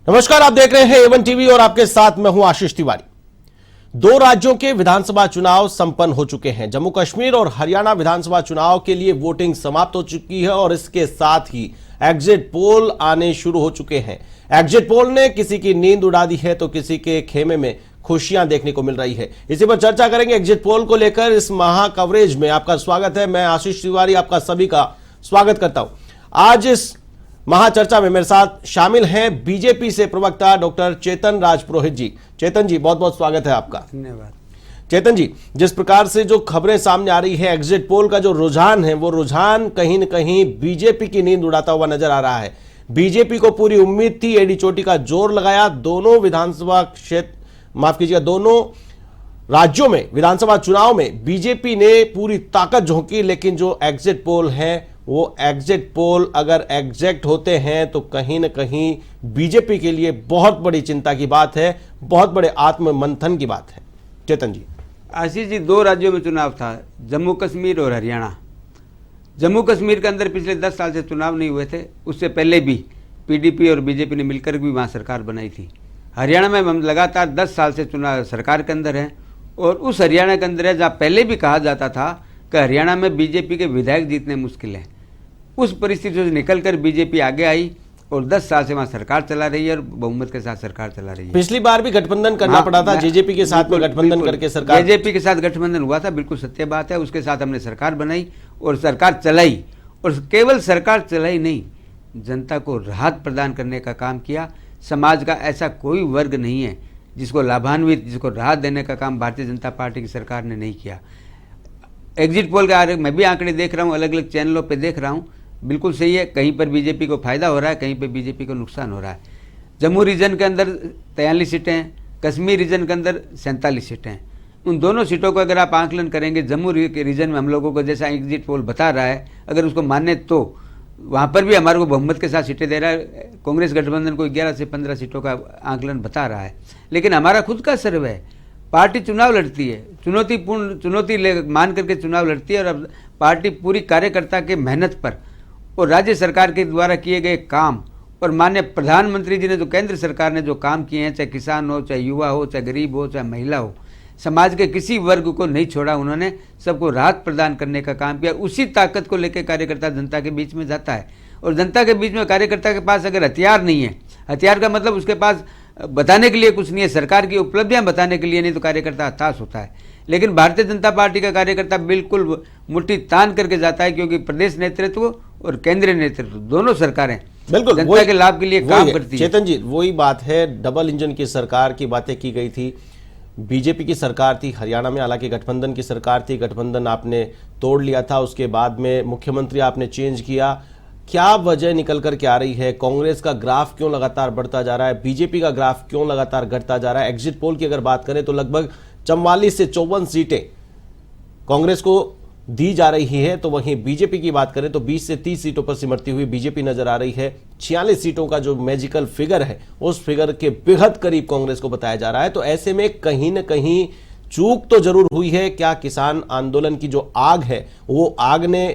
नमस्कार, आप देख रहे हैं एवन टीवी और आपके साथ मैं हूं आशीष तिवारी। 2 राज्यों के विधानसभा चुनाव संपन्न हो चुके हैं। जम्मू कश्मीर और हरियाणा विधानसभा चुनाव के लिए वोटिंग समाप्त हो चुकी है और इसके साथ ही एग्जिट पोल आने शुरू हो चुके हैं। एग्जिट पोल ने किसी की नींद उड़ा दी है तो किसी के खेमे में खुशियां देखने को मिल रही है। इसी पर चर्चा करेंगे एग्जिट पोल को लेकर। इस महा कवरेज में आपका स्वागत है। मैं आशीष तिवारी आपका सभी का स्वागत करता हूं। आज इस महाचर्चा में मेरे साथ शामिल हैं बीजेपी से प्रवक्ता डॉक्टर चेतन राज पुरोहित जी। चेतन जी, बहुत बहुत स्वागत है आपका। धन्यवाद। चेतन जी, जिस प्रकार से जो खबरें सामने आ रही है, एग्जिट पोल का जो रुझान है वो रुझान कहीं न कहीं बीजेपी की नींद उड़ाता हुआ नजर आ रहा है। बीजेपी को पूरी उम्मीद थी, एडी चोटी का जोर लगाया। दोनों विधानसभा क्षेत्र, माफ कीजिएगा, दोनों राज्यों में विधानसभा चुनाव में बीजेपी ने पूरी ताकत झोंकी, लेकिन जो एग्जिट पोल है वो एग्जिट पोल अगर एग्जैक्ट होते हैं तो कहीं न कहीं बीजेपी के लिए बहुत बड़ी चिंता की बात है, बहुत बड़े आत्ममंथन की बात है। चेतन जी। आशीष जी, 2 राज्यों में चुनाव था, जम्मू कश्मीर और हरियाणा। जम्मू कश्मीर के अंदर पिछले 10 साल से चुनाव नहीं हुए थे। उससे पहले भी पीडीपी और बीजेपी ने मिलकर भी वहाँ सरकार बनाई थी। हरियाणा में हम लगातार 10 साल से चुनाव सरकार के अंदर हैं और उस हरियाणा के अंदर है जहाँ पहले भी कहा जाता था कि हरियाणा में बीजेपी के विधायक जीतने मुश्किल हैं। उस परिस्थिति से निकलकर बीजेपी आगे आई और 10 साल से वहाँ सरकार चला रही है और बहुमत के साथ सरकार चला रही है। पिछली बार भी गठबंधन करना पड़ा था, जेजेपी के साथ में गठबंधन करके सरकार, जेजेपी के साथ गठबंधन हुआ था, बिल्कुल सत्य बात है। उसके साथ हमने सरकार बनाई और सरकार चलाई, और केवल सरकार चलाई नहीं, जनता को राहत प्रदान करने का काम किया। समाज का ऐसा कोई वर्ग नहीं है जिसको लाभान्वित, जिसको राहत देने का काम भारतीय जनता पार्टी की सरकार ने नहीं किया। एग्जिट पोल का मैं भी आंकड़े देख रहा हूँ, अलग अलग चैनलों पर देख रहा हूँ, बिल्कुल सही है। कहीं पर बीजेपी को फायदा हो रहा है, कहीं पर बीजेपी को नुकसान हो रहा है। जम्मू रीजन के अंदर 43 सीटें हैं, कश्मीर रीजन के अंदर 47 सीटें हैं। उन दोनों सीटों को अगर आप आंकलन करेंगे, जम्मू रीजन में हम लोगों को जैसा एग्जिट पोल बता रहा है, अगर उसको माने तो वहाँ पर भी हमारे को बहुमत के साथ सीटें दे रहा है। कांग्रेस गठबंधन को 11 से 15 सीटों का आंकलन बता रहा है। लेकिन हमारा खुद का सर्वे है, पार्टी चुनाव लड़ती है, चुनौती मान करके चुनाव लड़ती है, और अब पार्टी पूरी कार्यकर्ता के मेहनत पर और राज्य सरकार के द्वारा किए गए काम और माननीय प्रधानमंत्री जी ने जो केंद्र सरकार ने जो काम किए हैं, चाहे किसान हो, चाहे युवा हो, चाहे गरीब हो, चाहे महिला हो, समाज के किसी वर्ग को नहीं छोड़ा। उन्होंने सबको राहत प्रदान करने का काम किया। उसी ताकत को लेकर कार्यकर्ता जनता के बीच में जाता है, और जनता के बीच में कार्यकर्ता के पास अगर हथियार नहीं है, हथियार का मतलब उसके पास बताने के लिए कुछ नहीं है, सरकार की उपलब्धियां बताने के लिए नहीं, तो कार्यकर्ता हताश होता है। लेकिन भारतीय जनता पार्टी का कार्यकर्ता बिल्कुल मुट्ठी तान करके जाता है, क्योंकि प्रदेश नेतृत्व और केंद्रीय नेतृत्व दोनों सरकारें बिल्कुल जनता के लाभ के लिए काम करती है। चेतन जी, वही बात है, डबल इंजन की सरकार की बातें की गई थी। बीजेपी की सरकार थी हरियाणा में, हालांकि गठबंधन की सरकार थी, गठबंधन आपने तोड़ लिया था, उसके बाद में मुख्यमंत्री आपने चेंज किया। क्या वजह निकल कर के आ रही है? कांग्रेस का ग्राफ क्यों लगातार बढ़ता जा रहा है? बीजेपी का ग्राफ क्यों लगातार घटता जा रहा है? एग्जिट पोल की अगर बात करें तो लगभग 44 से 54 सीटें कांग्रेस को दी जा रही है, तो वहीं बीजेपी की बात करें तो 20 से 30 सीटों पर सिमटती हुई बीजेपी नजर आ रही है। 46 सीटों का जो मैजिकल फिगर है, उस फिगर के बेहद करीब कांग्रेस को बताया जा रहा है। तो ऐसे में कहीं ना कहीं चूक तो जरूर हुई है। क्या किसान आंदोलन की जो आग है, वो आग ने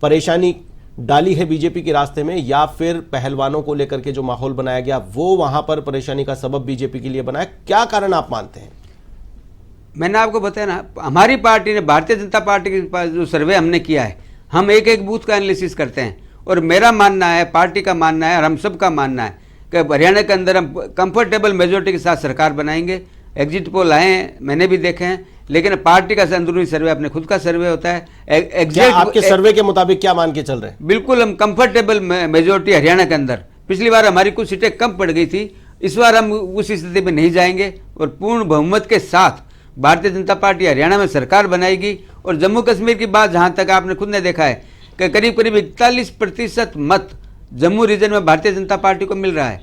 परेशानी डाली है बीजेपी के रास्ते में, या फिर पहलवानों को लेकर के जो माहौल बनाया गया वो वहां पर परेशानी का सबब बीजेपी के लिए बनाया? क्या कारण आप मानते हैं? मैंने आपको बताया ना, हमारी पार्टी ने, भारतीय जनता पार्टी के पास जो सर्वे हमने किया है, हम एक एक बूथ का एनालिसिस करते हैं, और मेरा मानना है, पार्टी का मानना है और हम सब का मानना है कि हरियाणा के अंदर हम कंफर्टेबल मेजोरिटी के साथ सरकार बनाएंगे। एग्जिट पोल आए हैं, मैंने भी देखे हैं, लेकिन पार्टी का अंदरूनी सर्वे अपने खुद का सर्वे होता है। एग्जैक्ट आपके सर्वे के मुताबिक क्या मान के चल रहे हैं? बिल्कुल हम कंफर्टेबल मेजोरिटी हरियाणा के अंदर। पिछली बार हमारी कुछ सीटें कम पड़ गई थी, इस बार हम उस स्थिति में नहीं जाएंगे और पूर्ण बहुमत के साथ भारतीय जनता पार्टी हरियाणा में सरकार बनाएगी। और जम्मू कश्मीर की बात जहां तक आपने खुद ने देखा है कि करीब करीब 41% मत जम्मू रीजन में भारतीय जनता पार्टी को मिल रहा है।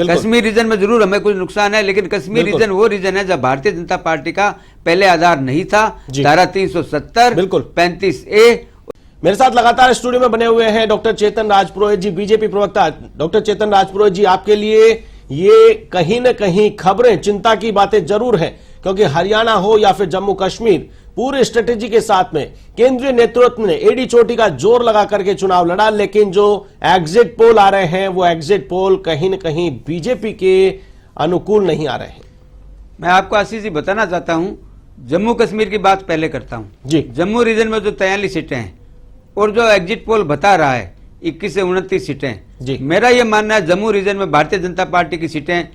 कश्मीर रीजन में जरूर हमें कुछ नुकसान है, लेकिन कश्मीर रीजन वो रीजन है जब भारतीय जनता पार्टी का पहले आधार नहीं था। धारा 370 बिल्कुल 35A। मेरे साथ लगातार स्टूडियो में बने हुए हैं डॉक्टर चेतन राज पुरोहित जी, बीजेपी प्रवक्ता। डॉक्टर चेतन राज पुरोहित जी, आपके लिए ये कहीं न कहीं खबरें चिंता की बातें जरूर है, क्योंकि हरियाणा हो या फिर जम्मू कश्मीर, पूरे स्ट्रेटेजी के साथ में केंद्रीय नेतृत्व ने एडी चोटी का जोर लगा करके चुनाव लड़ा, लेकिन जो एग्जिट पोल आ रहे हैं वो एग्जिट पोल कहीं न कहीं बीजेपी के अनुकूल नहीं आ रहे हैं। मैं आपको आशीष जी बताना चाहता हूं, जम्मू कश्मीर की बात पहले करता हूं जी। जम्मू रीजन में जो 43 सीटें हैं और जो एग्जिट पोल बता रहा है 21 से 29 सीटें जी। मेरा यह मानना है जम्मू रीजन में भारतीय जनता पार्टी की सीटें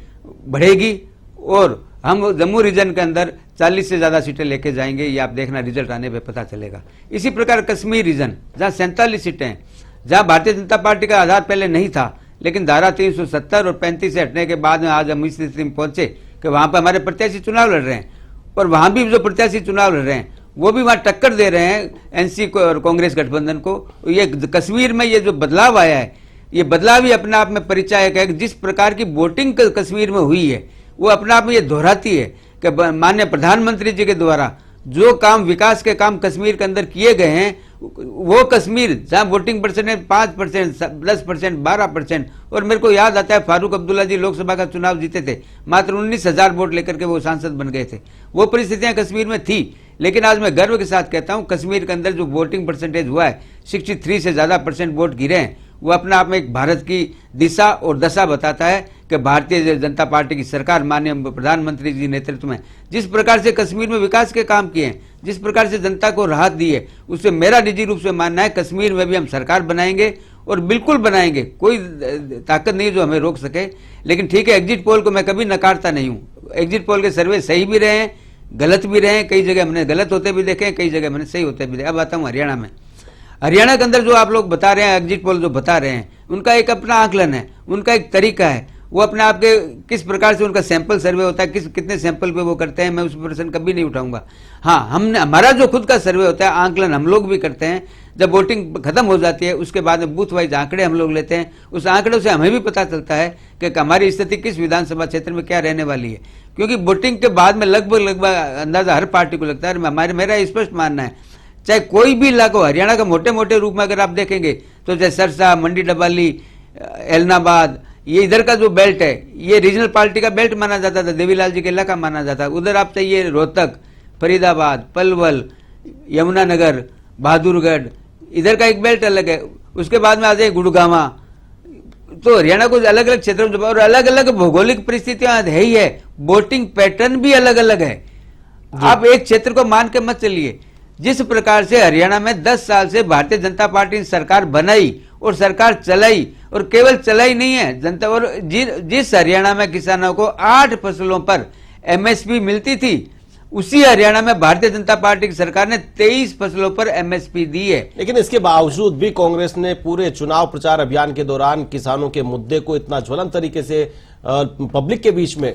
बढ़ेगी और हम जम्मू रीजन के अंदर 40 से ज्यादा सीटें लेके जाएंगे। ये आप देखना, रिजल्ट आने पे पता चलेगा। इसी प्रकार कश्मीर रीजन जहां 47 सीटें हैं, जहां भारतीय जनता पार्टी का आधार पहले नहीं था, लेकिन धारा 370 और 35 से हटने के बाद में आज हम इस स्थिति में पहुंचे कि वहां पर हमारे प्रत्याशी चुनाव लड़ रहे हैं और वहां भी जो प्रत्याशी चुनाव लड़ रहे हैं वो भी वहां टक्कर दे रहे हैं एनसी को और कांग्रेस गठबंधन को। ये कश्मीर में ये जो बदलाव आया है, ये बदलाव ही अपने आप में परिचायक है। जिस प्रकार की वोटिंग कश्मीर में हुई है वो अपने आप में ये दोहराती है कि माननीय प्रधानमंत्री जी के द्वारा जो काम, विकास के काम कश्मीर के अंदर किए गए हैं, वो कश्मीर जहां वोटिंग परसेंटेज 5%, 10%, 12%, और मेरे को याद आता है फारूक अब्दुल्ला जी लोकसभा का चुनाव जीते थे, मात्र 19,000 वोट लेकर के वो सांसद बन गए थे। वो परिस्थितियां कश्मीर में थी, लेकिन आज मैं गर्व के साथ कहता हूं कश्मीर के अंदर जो वोटिंग परसेंटेज हुआ है, 63 से ज्यादा % वोट गिरे हैं, वो अपने आप में एक भारत की दिशा और दशा बताता है कि भारतीय जनता पार्टी की सरकार माननीय प्रधानमंत्री जी नेतृत्व में जिस प्रकार से कश्मीर में विकास के काम किए हैं, जिस प्रकार से जनता को राहत दी है, उससे मेरा निजी रूप से मानना है कश्मीर में भी हम सरकार बनाएंगे और बिल्कुल बनाएंगे। कोई ताकत नहीं जो हमें रोक सके। लेकिन ठीक है, एग्जिट पोल को मैं कभी नकारता नहीं हूं। एग्जिट पोल के सर्वे सही भी रहे हैं, गलत भी रहे हैं, कई जगह हमने गलत होते भी देखे हैं, कई जगह मैंने सही होते भी देखे। अब आता हूं हरियाणा में। हरियाणा के अंदर जो आप लोग बता रहे हैं, एग्जिट पोल जो बता रहे हैं, उनका एक अपना आकलन है, उनका एक तरीका है। वो अपने आप के किस प्रकार से उनका सैंपल सर्वे होता है, कितने सैंपल पे वो करते हैं, मैं उस प्रश्न कभी नहीं उठाऊंगा। हाँ, हमारा जो खुद का सर्वे होता है, आंकलन हम लोग भी करते हैं। जब वोटिंग खत्म हो जाती है उसके बाद में बूथ वाइज आंकड़े हम लोग लेते हैं। उस आंकड़ों से हमें भी पता चलता है कि हमारी स्थिति किस विधानसभा क्षेत्र में क्या रहने वाली है, क्योंकि वोटिंग के बाद में लगभग अंदाजा हर पार्टी को लगता है। मेरा स्पष्ट मानना है, चाहे कोई भी इलाका हो, हरियाणा का मोटे मोटे रूप में अगर आप देखेंगे तो चाहे सरसा, मंडी डबाली, एलनाबाद, ये इधर का जो बेल्ट है, ये रीजनल पार्टी का बेल्ट माना जाता था, देवीलाल जी के इलाका माना जाता है। उधर आप चाहिए रोहतक, फरीदाबाद, पलवल, यमुनानगर, बहादुरगढ़, इधर का एक बेल्ट अलग है। उसके बाद में आ जाए गुड़गांवा। तो हरियाणा को अलग अलग क्षेत्रों में और अलग अलग भौगोलिक परिस्थितियां है ही है, वोटिंग पैटर्न भी अलग अलग है। आप एक क्षेत्र को मान के मत चलिए। जिस प्रकार से हरियाणा में 10 साल से भारतीय जनता पार्टी ने सरकार बनाई और सरकार चलाई, और केवल चलाई नहीं है जनता, और जिस हरियाणा में किसानों को 8 फसलों पर एमएसपी मिलती थी, उसी हरियाणा में भारतीय जनता पार्टी की सरकार ने 23 फसलों पर एमएसपी दी है। लेकिन इसके बावजूद भी कांग्रेस ने पूरे चुनाव प्रचार अभियान के दौरान किसानों के मुद्दे को इतना ज्वलंत तरीके से पब्लिक के बीच में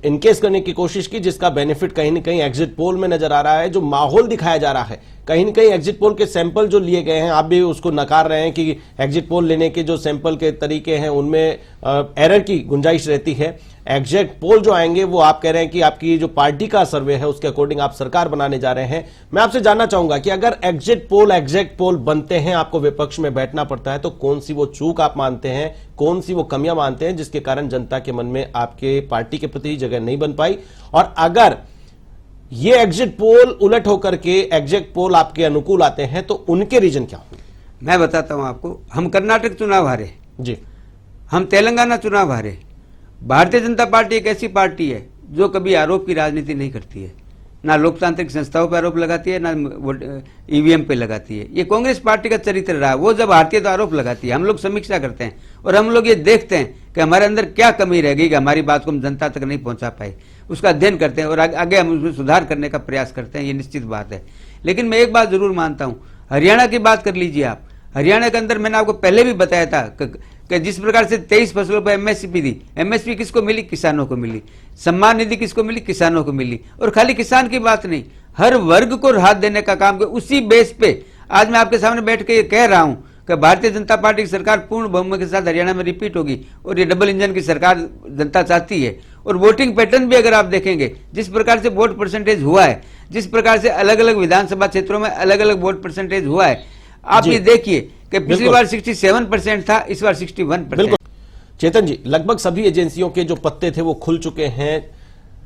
इनकेस करने की कोशिश की, जिसका बेनिफिट कहीं न कहीं एग्जिट पोल में नजर आ रहा है। जो माहौल दिखाया जा रहा है, कहीं न कहीं एग्जिट पोल के सैंपल जो लिए गए हैं, आप भी उसको नकार रहे हैं कि एग्जिट पोल लेने के जो सैंपल के तरीके हैं उनमें एरर की गुंजाइश रहती है। एग्जिट पोल जो आएंगे वो आप कह रहे हैं कि आपकी जो पार्टी का सर्वे है उसके अकॉर्डिंग आप सरकार बनाने जा रहे हैं। मैं आपसे जानना चाहूंगा कि अगर एग्जिट पोल बनते हैं, आपको विपक्ष में बैठना पड़ता है, तो कौन सी वो चूक आप मानते हैं, कौन सी वो कमियां मानते हैं जिसके कारण जनता के मन में आपके पार्टी के प्रति जगह नहीं बन पाई? और अगर ये एग्जिट पोल उलट होकर के एग्जिट पोल आपके अनुकूल आते हैं तो उनके रीजन क्या होंगे? मैं बताता हूं आपको। हम कर्नाटक चुनाव हारे जी, हम तेलंगाना चुनाव हारे। भारतीय जनता पार्टी एक ऐसी पार्टी है जो कभी आरोप की राजनीति नहीं करती है, ना लोकतांत्रिक संस्थाओं पर आरोप लगाती है, ना ईवीएम पे लगाती है। ये कांग्रेस पार्टी का चरित्र रहा है। वो जब हारती है तो आरोप लगाती है। हम लोग समीक्षा करते हैं और हम लोग ये देखते हैं कि हमारे अंदर क्या कमी रह गई कि हमारी बात को हम जनता तक नहीं पहुंचा पाए। उसका अध्ययन करते हैं और आगे हम उसमें सुधार करने का प्रयास करते हैं, ये निश्चित बात है। लेकिन मैं एक बात जरूर मानता हूं, हरियाणा की बात कर लीजिए आप। हरियाणा के अंदर मैंने आपको पहले भी बताया था कि जिस प्रकार से 23 फसलों पर एमएसपी दी, एमएसपी किसको मिली? किसानों को मिली। सम्मान निधि किसको मिली? किसानों को मिली। और खाली किसान की बात नहीं, हर वर्ग को राहत देने का काम किया। उसी बेस पे आज मैं आपके सामने बैठ के कह रहा हूं कि भारतीय जनता पार्टी की सरकार पूर्ण बहुमत के साथ हरियाणा में रिपीट होगी और ये डबल इंजन की सरकार जनता चाहती है। और वोटिंग पैटर्न भी अगर आप देखेंगे, जिस प्रकार से वोट परसेंटेज हुआ है, जिस प्रकार से अलग अलग विधानसभा क्षेत्रों में अलग अलग वोट परसेंटेज हुआ है, आप ये देखिए कि पिछली बार 67% था, इस बार 61%। चेतन जी, लगभग सभी एजेंसियों के जो पत्ते थे वो खुल चुके हैं।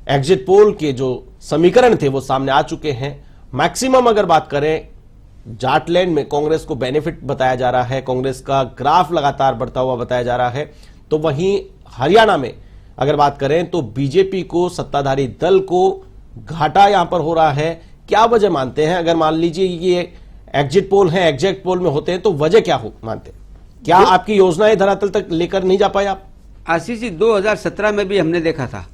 एग्जिट पोल के जो समीकरण थे वो सामने आ चुके हैं। मैक्सिमम अगर बात करें, जाटलैंड में कांग्रेस को बेनिफिट बताया जा रहा है, कांग्रेस का ग्राफ लगातार बढ़ता हुआ बताया जा रहा है। तो वहीं हरियाणा में अगर बात करें तो बीजेपी को, सत्ताधारी दल को घाटा यहां पर हो रहा है। क्या वजह मानते हैं? अगर मान लीजिए ये एग्जिट पोल है, एग्जैक्ट पोल में होते हैं तो वजह क्या हो मानते हैं? क्या आपकी योजनाएं धरातल तक लेकर नहीं जा पाए आप? आशीष जी, 2017 में भी हमने देखा था,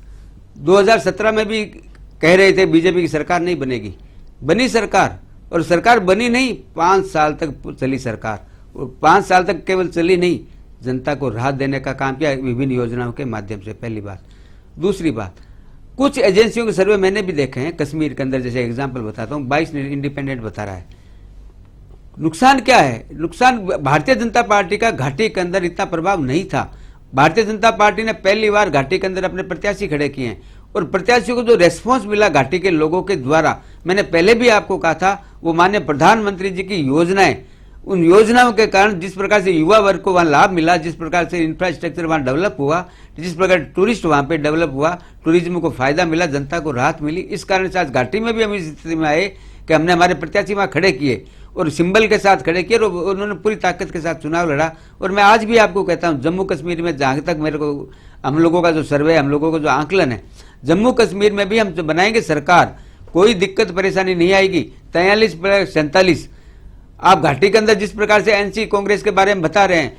2017 में भी कह रहे थे बीजेपी की सरकार नहीं बनेगी, बनी सरकार। और सरकार बनी नहीं, 5 साल तक चली सरकार, और 5 साल तक केवल चली नहीं, जनता को राहत देने का काम किया विभिन्न योजनाओं के माध्यम से, पहली बात। दूसरी बात, कुछ एजेंसियों के सर्वे मैंने भी देखे हैं कश्मीर के अंदर, जैसे एग्जाम्पल बताता हूँ, 22 इंडिपेंडेंट बता रहा है। नुकसान क्या है? नुकसान भारतीय जनता पार्टी का घाटी के अंदर इतना प्रभाव नहीं था। भारतीय जनता पार्टी ने पहली बार घाटी के अंदर अपने प्रत्याशी खड़े किए हैं, और प्रत्याशियों को जो रेस्पॉन्स मिला घाटी के लोगों के द्वारा, मैंने पहले भी आपको कहा था, वो माननीय प्रधानमंत्री जी की योजनाएं, उन योजनाओं के कारण जिस प्रकार से युवा वर्ग को वहां लाभ मिला, जिस प्रकार से इंफ्रास्ट्रक्चर वहां डेवलप हुआ, जिस प्रकार टूरिस्ट वहां पे डेवलप हुआ, टूरिज्म को फायदा मिला, जनता को राहत मिली। इस कारण से आज घाटी में भी हम इस स्थिति में आए कि हमने हमारे प्रत्याशी वहां खड़े किए और सिंबल के साथ खड़े किए, और उन्होंने पूरी ताकत के साथ चुनाव लड़ा। और मैं आज भी आपको कहता हूं, जम्मू कश्मीर में जहां तक मेरे को, हम लोगों का जो सर्वे, हम लोगों का जो आंकलन है, जम्मू कश्मीर में भी हम जो बनाएंगे सरकार, कोई दिक्कत परेशानी नहीं आएगी। 43-47 आप घाटी के अंदर जिस प्रकार से एनसी कांग्रेस के बारे में बता रहे हैं,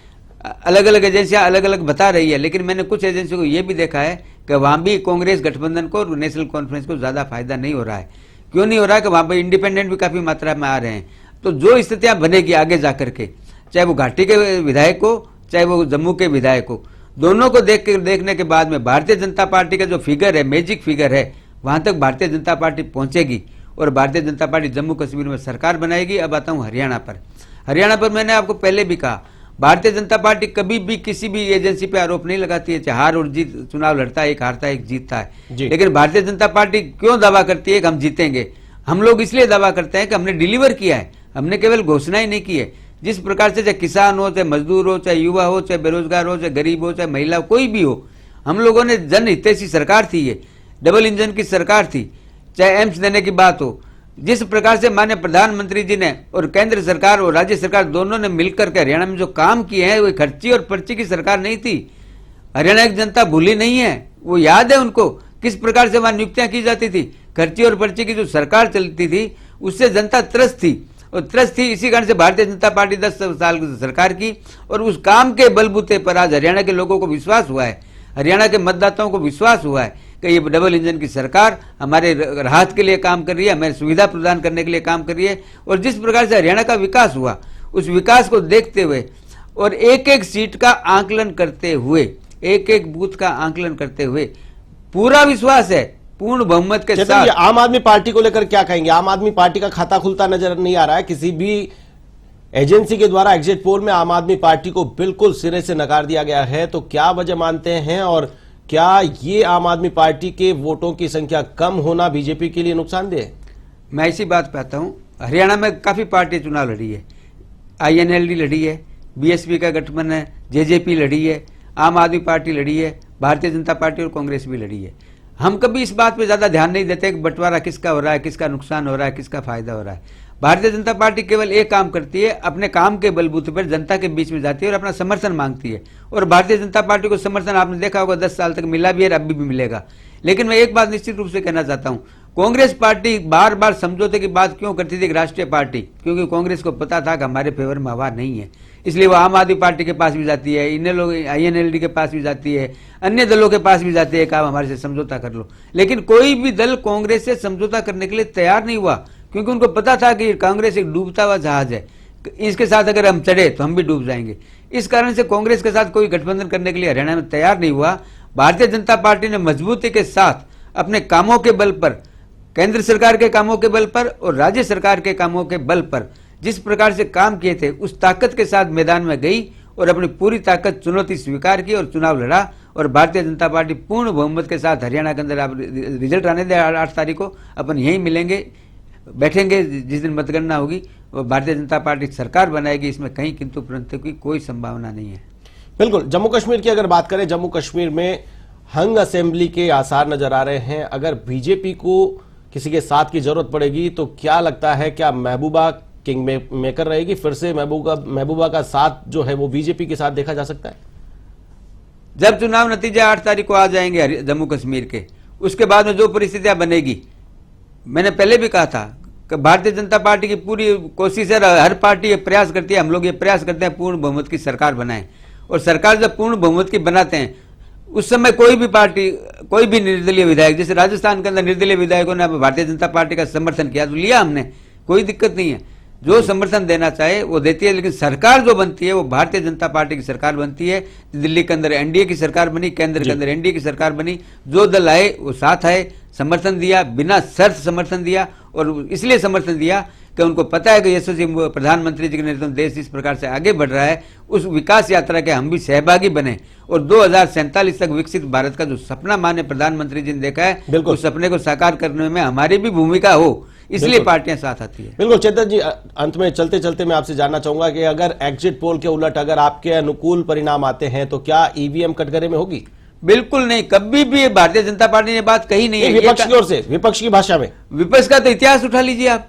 अलग अलग एजेंसियां अलग अलग बता रही है, लेकिन मैंने कुछ एजेंसियों को यह भी देखा है कि वहां भी कांग्रेस गठबंधन को और नेशनल कॉन्फ्रेंस को ज्यादा फायदा नहीं हो रहा है। क्यों नहीं हो रहा है? कि वहां पर इंडिपेंडेंट भी काफी मात्रा में आ रहे हैं। तो जो स्थितियां बनेगी आगे जाकर के, चाहे वो घाटी के विधायक हो, चाहे वो जम्मू के विधायक हो, दोनों को देखने के बाद में भारतीय जनता पार्टी का जो फिगर है, मैजिक फिगर है, वहां तक भारतीय जनता पार्टी पहुंचेगी और भारतीय जनता पार्टी जम्मू कश्मीर में सरकार बनाएगी। अब आता हूं हरियाणा पर। हरियाणा पर मैंने आपको पहले भी कहा, भारतीय जनता पार्टी कभी भी किसी भी एजेंसी पे आरोप नहीं लगाती है, चाहे हार और जीत, चुनाव लड़ता है, एक हारता है एक जीतता है। लेकिन भारतीय जनता पार्टी क्यों दावा करती है कि हम जीतेंगे? हम लोग इसलिए दावा करते हैं कि हमने डिलीवर किया है, हमने केवल घोषणाएं नहीं की है। जिस प्रकार से चाहे किसान हो, चाहे मजदूर हो, चाहे युवा हो, चाहे बेरोजगार हो, चाहे गरीब हो, चाहे महिला हो, कोई भी हो, हम लोगों ने जन हितैषी सरकार थी, ये डबल इंजन की सरकार थी। चाहे एम्स देने की बात हो, जिस प्रकार से माननीय प्रधानमंत्री जी ने और केंद्र सरकार और राज्य सरकार दोनों ने मिलकर के हरियाणा में जो काम किए हैं, वो खर्ची और पर्ची की सरकार नहीं थी। हरियाणा की जनता भूली नहीं है, वो याद है उनको किस प्रकार से वहां नियुक्तियां की जाती थी। खर्ची और पर्ची की जो सरकार चलती थी, उससे जनता त्रस्त थी, और त्रस्त थी। इसी कारण से भारतीय जनता पार्टी 10 साल की सरकार की, और उस काम के बलबूते पर आज हरियाणा के लोगों को विश्वास हुआ है, हरियाणा के मतदाताओं को विश्वास हुआ है कि ये डबल इंजन की सरकार हमारे राहत के लिए काम कर रही है, हमें सुविधा प्रदान करने के लिए काम कर रही है। और जिस प्रकार से हरियाणा का विकास हुआ, उस विकास को देखते हुए और एक एक सीट का आंकलन करते हुए, एक एक बूथ का आंकलन करते हुए पूरा विश्वास है, पूर्ण बहुमत के साथ। आम आदमी पार्टी को लेकर क्या कहेंगे? आम आदमी पार्टी का खाता खुलता नजर नहीं आ रहा है। किसी भी एजेंसी के द्वारा एग्जिट पोल में आम आदमी पार्टी को बिल्कुल सिरे से नकार दिया गया है। तो क्या वजह मानते हैं, और क्या ये आम आदमी पार्टी के वोटों की संख्या कम होना बीजेपी के लिए नुकसानदेह है? मैं इसी बात पे आता हूं, हरियाणा में काफी पार्टी चुनाव लड़ी है। INLD लड़ी है, BSP का गठबंधन है, JJP लड़ी है, आम आदमी पार्टी लड़ी है, भारतीय जनता पार्टी और कांग्रेस भी लड़ी है। हम कभी इस बात पे ज्यादा ध्यान नहीं देते कि बंटवारा किसका हो रहा है, किसका नुकसान हो रहा है, किसका फायदा हो रहा है। भारतीय जनता पार्टी केवल एक काम करती है, अपने काम के बलबूते पर जनता के बीच में जाती है और अपना समर्थन मांगती है। और भारतीय जनता पार्टी को समर्थन आपने देखा होगा 10 साल तक मिला भी है, अभी भी मिलेगा। लेकिन मैं एक बात निश्चित रूप से कहना चाहता हूं, कांग्रेस पार्टी बार बार समझौते की बात क्यों करती थी? राष्ट्रीय पार्टी, क्योंकि कांग्रेस को पता था कि हमारे फेवर में हवा नहीं है, इसलिए वो आम आदमी पार्टी के पास भी जाती है, इन लोग INLD के पास भी जाती है, अन्य दलों के पास भी जाती है कि आप हमारे से समझौता कर लो। लेकिन कोई भी दल कांग्रेस से समझौता करने के लिए तैयार नहीं हुआ, क्योंकि उनको पता था कि कांग्रेस एक डूबता हुआ जहाज है, इसके साथ अगर हम चढ़े तो हम भी डूब जाएंगे। इस कारण से कांग्रेस के साथ कोई गठबंधन करने के लिए हरियाणा में तैयार नहीं हुआ। भारतीय जनता पार्टी ने मजबूती के साथ अपने कामों के बल पर, केंद्र सरकार के कामों के बल पर और राज्य सरकार के कामों के बल पर जिस प्रकार से काम किए थे, उस ताकत के साथ मैदान में गई और अपनी पूरी ताकत चुनौती स्वीकार की और चुनाव लड़ा। और भारतीय जनता पार्टी पूर्ण बहुमत के साथ हरियाणा के अंदर, आप रिजल्ट आने दें 8 तारीख को, अपन यहीं मिलेंगे, बैठेंगे, जिस दिन मतगणना होगी वो भारतीय जनता पार्टी सरकार बनाएगी। इसमें कहीं किंतु परंतु की कोई संभावना नहीं है। बिल्कुल। जम्मू कश्मीर की अगर बात करें, जम्मू कश्मीर में हंग असेंबली के आसार नजर आ रहे हैं। अगर बीजेपी को किसी के साथ की जरूरत पड़ेगी, तो क्या लगता है, क्या महबूबा किंग मेकर रहेगी? फिर से महबूबा का साथ जो है वो बीजेपी के साथ देखा जा सकता है? जब चुनाव नतीजा 8 तारीख को आ जाएंगे जम्मू कश्मीर के, उसके बाद में जो परिस्थितियां बनेगी, मैंने पहले भी कहा था कि भारतीय जनता पार्टी की पूरी कोशिश है, हर पार्टी ये प्रयास करती है, हम लोग ये प्रयास करते हैं पूर्ण बहुमत की सरकार बनाएं। और सरकार जब पूर्ण बहुमत की बनाते हैं, उस समय कोई भी पार्टी, कोई भी निर्दलीय विधायक, जैसे राजस्थान के अंदर निर्दलीय विधायकों ने भारतीय जनता पार्टी का समर्थन किया तो लिया हमने, कोई दिक्कत नहीं है। जो समर्थन देना चाहे वो देती है, लेकिन सरकार जो बनती है वो भारतीय जनता पार्टी की सरकार बनती है। दिल्ली के अंदर एनडीए की सरकार बनी, केंद्र के अंदर एनडीए की सरकार बनी, जो दल आए वो साथ आए, समर्थन दिया, बिना शर्त समर्थन दिया। और इसलिए समर्थन दिया कि उनको पता है कि यशस्वी प्रधानमंत्री जी के नेतृत्व में देश इस प्रकार से आगे बढ़ रहा है, उस विकास यात्रा के हम भी सहभागी बने और 2047 तक विकसित भारत का जो सपना माननीय प्रधानमंत्री जी ने देखा है, उस सपने को साकार करने में हमारी भी भूमिका हो, इसलिए पार्टियां साथ आती है। बिल्कुल चेतन जी, अंत में चलते चलते मैं आपसे जानना चाहूंगा कि अगर एग्जिट पोल के उलट अगर आपके अनुकूल परिणाम आते हैं तो क्या ईवीएम कटघरे में होगी? बिल्कुल नहीं, कभी भी भारतीय जनता पार्टी ने बात कही नहीं है। विपक्ष की ओर से, विपक्ष की भाषा में, विपक्ष का तो इतिहास उठा लीजिए आप,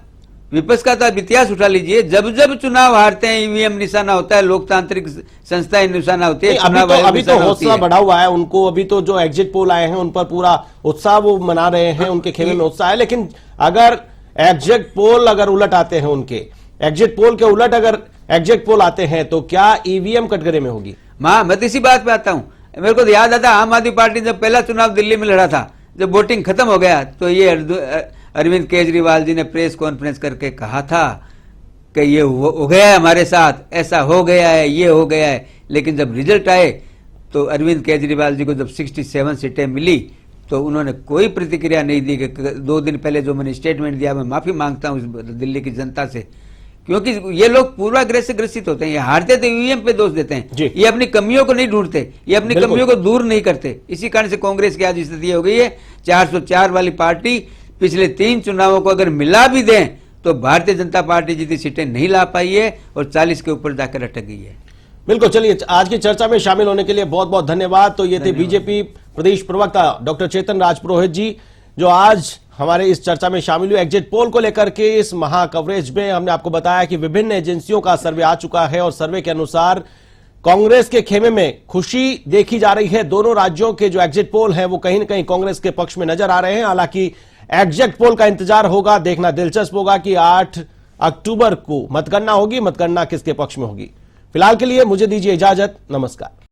विपक्ष का तो इतिहास उठा लीजिए। जब जब चुनाव हारते हैं ईवीएम निशाना होता है, लोकतांत्रिक संस्थाएं निशाना होती है। अभी तो हौसला बढ़ा हुआ है उनको, अभी तो जो एग्जिट पोल आए हैं उन पर पूरा उत्साह वो मना रहे हैं, उनके खेमे में उत्साह है। लेकिन अगर एग्जिट पोल अगर उलट आते हैं, उनके एग्जिट पोल के उलट अगर एग्जिट पोल आते हैं तो क्या ईवीएम कटघरे में होगी? मैं तो इसी बात पे आता हूं, मेरे को तो याद आता, आम आदमी पार्टी जब पहला चुनाव दिल्ली में लड़ा था, जब वोटिंग खत्म हो गया तो ये अरविंद केजरीवाल जी ने प्रेस कॉन्फ्रेंस करके कहा था कि ये हो गया है हमारे साथ, ऐसा हो गया है, ये हो गया है। लेकिन जब रिजल्ट आए तो अरविंद केजरीवाल जी को जब 67 सीटें मिली तो उन्होंने कोई प्रतिक्रिया नहीं दी कि 2 दिन पहले जो मैंने स्टेटमेंट दिया, मैं माफी मांगता हूं दिल्ली की जनता से, क्योंकि ये लोग पूर्वाग्रह से ग्रसित होते हैं। ये हारते तो ईवीएम पे दोष देते हैं, ये अपनी कमियों को नहीं ढूंढते, ये अपनी कमियों को दूर नहीं करते। इसी कारण से कांग्रेस की आज स्थिति हो गई है। 404 वाली पार्टी पिछले 3 चुनावों को अगर मिला भी दें तो भारतीय जनता पार्टी जितनी सीटें नहीं ला पाई है और 40 के ऊपर जाकर अटक गई है। बिल्कुल, चलिए आज की चर्चा में शामिल होने के लिए बहुत बहुत धन्यवाद। तो ये थे बीजेपी प्रदेश प्रवक्ता डॉक्टर चेतन राजपुरोहित जी, जो आज हमारे इस चर्चा में शामिल हुए। एग्जिट पोल को लेकर के इस महा कवरेज में हमने आपको बताया कि विभिन्न एजेंसियों का सर्वे आ चुका है और सर्वे के अनुसार कांग्रेस के खेमे में खुशी देखी जा रही है। दोनों राज्यों के जो एग्जिट पोल हैं वो कहीं न कहीं कांग्रेस के पक्ष में नजर आ रहे हैं। हालांकि एग्जिट पोल का इंतजार होगा, देखना दिलचस्प होगा कि 8 अक्टूबर को मतगणना होगी, मतगणना किसके पक्ष में होगी। फिलहाल के लिए मुझे दीजिए इजाजत, नमस्कार।